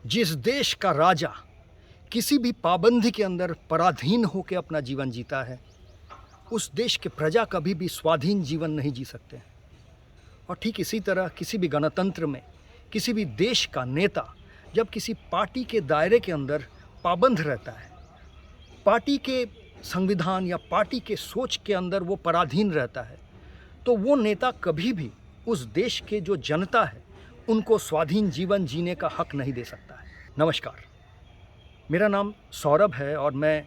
जिस देश का राजा किसी भी पाबंदी के अंदर पराधीन होकर अपना जीवन जीता है, उस देश के प्रजा कभी भी स्वाधीन जीवन नहीं जी सकते। और ठीक इसी तरह किसी भी गणतंत्र में किसी भी देश का नेता जब किसी पार्टी के दायरे के अंदर पाबंद रहता है, पार्टी के संविधान या पार्टी के सोच के अंदर वो पराधीन रहता है, तो वो नेता कभी भी उस देश के जो जनता है उनको स्वाधीन जीवन जीने का हक नहीं दे सकता है। नमस्कार, मेरा नाम सौरभ है और मैं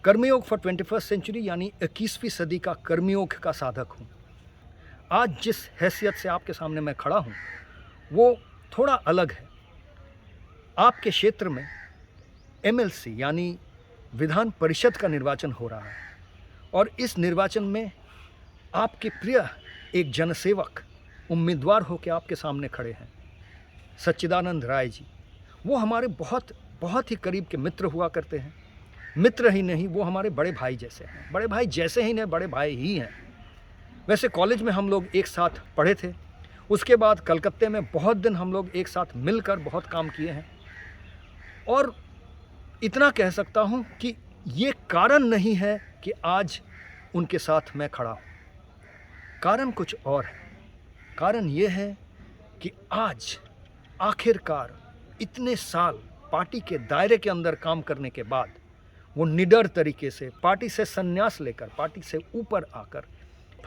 कर्मयोग फॉर 21st सेंचुरी यानी 21वीं सदी का कर्मयोग का साधक हूँ। आज जिस हैसियत से आपके सामने मैं खड़ा हूँ वो थोड़ा अलग है। आपके क्षेत्र में MLC यानी विधान परिषद का निर्वाचन हो रहा है और इस निर्वाचन में आपके प्रिय एक जनसेवक उम्मीदवार होकर आपके सामने खड़े हैं, सच्चिदानंद राय जी। वो हमारे बहुत ही करीब के मित्र हुआ करते हैं। मित्र ही नहीं, वो हमारे बड़े भाई जैसे हैं। बड़े भाई जैसे ही नहीं, बड़े भाई ही हैं। वैसे कॉलेज में हम लोग एक साथ पढ़े थे, उसके बाद कलकत्ते में बहुत दिन हम लोग एक साथ मिलकर बहुत काम किए हैं। और इतना कह सकता हूँ कि ये कारण नहीं है कि आज उनके साथ मैं खड़ा हूँ। कारण कुछ और है। कारण ये है कि आज आखिरकार इतने साल पार्टी के दायरे के अंदर काम करने के बाद वो निडर तरीके से पार्टी से संन्यास लेकर, पार्टी से ऊपर आकर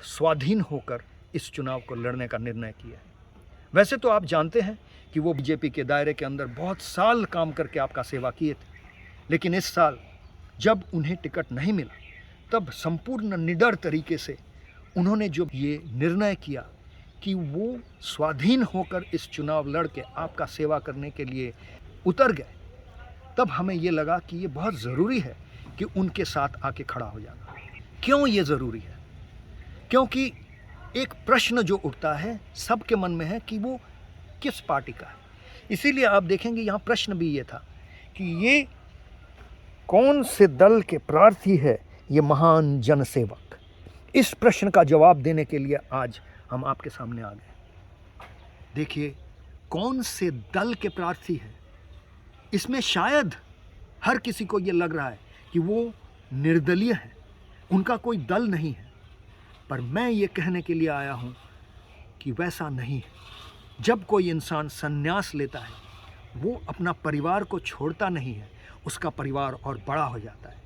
स्वाधीन होकर इस चुनाव को लड़ने का निर्णय किया है। वैसे तो आप जानते हैं कि वो बीजेपी के दायरे के अंदर बहुत साल काम करके आपका सेवा किए थे, लेकिन इस साल जब उन्हें टिकट नहीं मिला तब संपूर्ण निडर तरीके से उन्होंने जो ये निर्णय किया कि वो स्वाधीन होकर इस चुनाव लड़ के आपका सेवा करने के लिए उतर गए, तब हमें ये लगा कि ये बहुत ज़रूरी है कि उनके साथ आके खड़ा हो जाना। क्यों ये ज़रूरी है? क्योंकि एक प्रश्न जो उठता है सबके मन में है कि वो किस पार्टी का है। इसीलिए आप देखेंगे यहाँ प्रश्न भी ये था कि ये कौन से दल के प्रार्थी है ये महान जनसेवक। इस प्रश्न का जवाब देने के लिए आज हम आपके सामने आ गए। देखिए, कौन से दल के प्रार्थी है, इसमें शायद हर किसी को ये लग रहा है कि वो निर्दलीय है, उनका कोई दल नहीं है। पर मैं ये कहने के लिए आया हूँ कि वैसा नहीं है। जब कोई इंसान संन्यास लेता है वो अपना परिवार को छोड़ता नहीं है, उसका परिवार और बड़ा हो जाता है।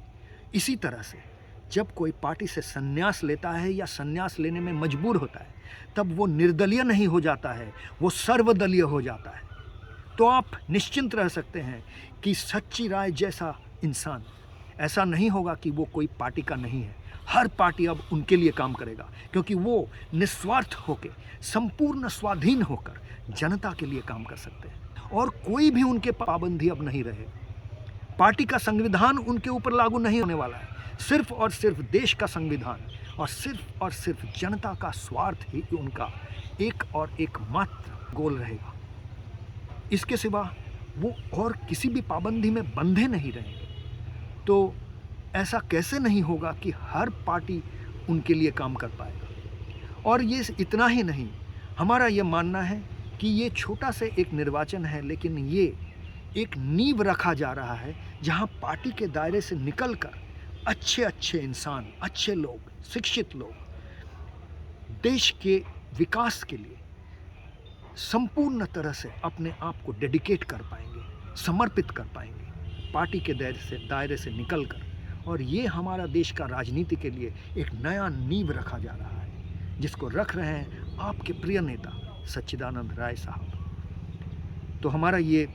इसी तरह से जब कोई पार्टी से संन्यास लेता है या संन्यास लेने में मजबूर होता है तब वो निर्दलीय नहीं हो जाता है, वो सर्वदलीय हो जाता है। तो आप निश्चिंत रह सकते हैं कि सच्ची राय जैसा इंसान ऐसा नहीं होगा कि वो कोई पार्टी का नहीं है। हर पार्टी अब उनके लिए काम करेगा क्योंकि वो निस्वार्थ होकर, संपूर्ण स्वाधीन होकर जनता के लिए काम कर सकते हैं और कोई भी उनके पाबंदी अब नहीं रहे। पार्टी का संविधान उनके ऊपर लागू नहीं होने वाला है। सिर्फ और सिर्फ देश का संविधान और सिर्फ जनता का स्वार्थ ही उनका एक और एकमात्र गोल रहेगा। इसके सिवा वो और किसी भी पाबंदी में बंधे नहीं रहेंगे। तो ऐसा कैसे नहीं होगा कि हर पार्टी उनके लिए काम कर पाएगा। और ये इतना ही नहीं, हमारा ये मानना है कि ये छोटा से एक निर्वाचन है, लेकिन ये एक नींव रखा जा रहा है जहाँ पार्टी के दायरे से निकलकर अच्छे इंसान, अच्छे लोग, शिक्षित लोग देश के विकास के लिए संपूर्ण तरह से अपने आप को डेडिकेट कर पाएंगे, समर्पित कर पाएंगे पार्टी के दायरे से निकलकर। और ये हमारा देश का राजनीति के लिए एक नया नींव रखा जा रहा है जिसको रख रहे हैं आपके प्रिय नेता सच्चिदानंद राय साहब। तो हमारा ये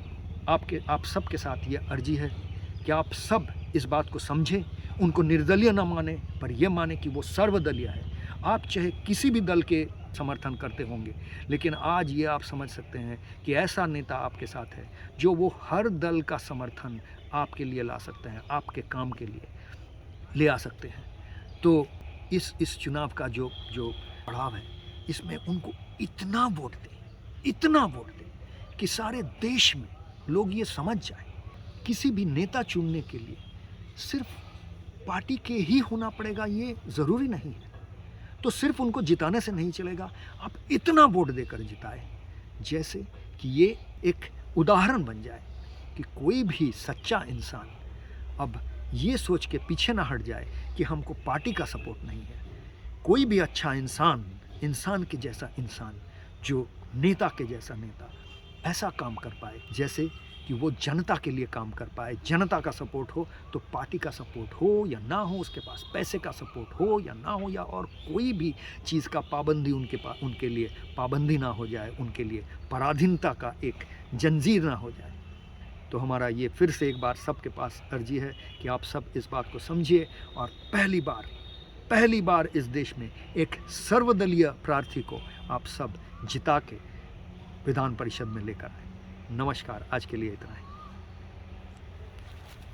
आप सब के साथ ये अर्जी है कि आप सब इस बात को समझें, उनको निर्दलीय न माने पर यह माने कि वो सर्वदलीय है। आप चाहे किसी भी दल के समर्थन करते होंगे, लेकिन आज ये आप समझ सकते हैं कि ऐसा नेता आपके साथ है जो वो हर दल का समर्थन आपके लिए ला सकते हैं, आपके काम के लिए ले आ सकते हैं। तो इस चुनाव का जो पड़ाव है, इसमें उनको इतना वोट दें कि सारे देश में लोग ये समझ जाएं किसी भी नेता चुनने के लिए सिर्फ पार्टी के ही होना पड़ेगा, ये ज़रूरी नहीं है। तो सिर्फ उनको जिताने से नहीं चलेगा, आप इतना वोट देकर जिताएं जैसे कि ये एक उदाहरण बन जाए कि कोई भी सच्चा इंसान अब ये सोच के पीछे ना हट जाए कि हमको पार्टी का सपोर्ट नहीं है। कोई भी अच्छा इंसान, इंसान के जैसा इंसान, जो नेता के जैसा नेता ऐसा काम कर पाए जैसे कि वो जनता के लिए काम कर पाए, जनता का सपोर्ट हो, तो पार्टी का सपोर्ट हो या ना हो, उसके पास पैसे का सपोर्ट हो या ना हो, या और कोई भी चीज़ का पाबंदी उनके लिए पाबंदी ना हो जाए, उनके लिए पराधीनता का एक जंजीर ना हो जाए। तो हमारा ये फिर से एक बार सबके पास अर्जी है कि आप सब इस बात को समझिए और पहली बार इस देश में एक सर्वदलीय प्रार्थी को आप सब जिता के विधान परिषद में लेकर आए। नमस्कार, आज के लिए इतना ही।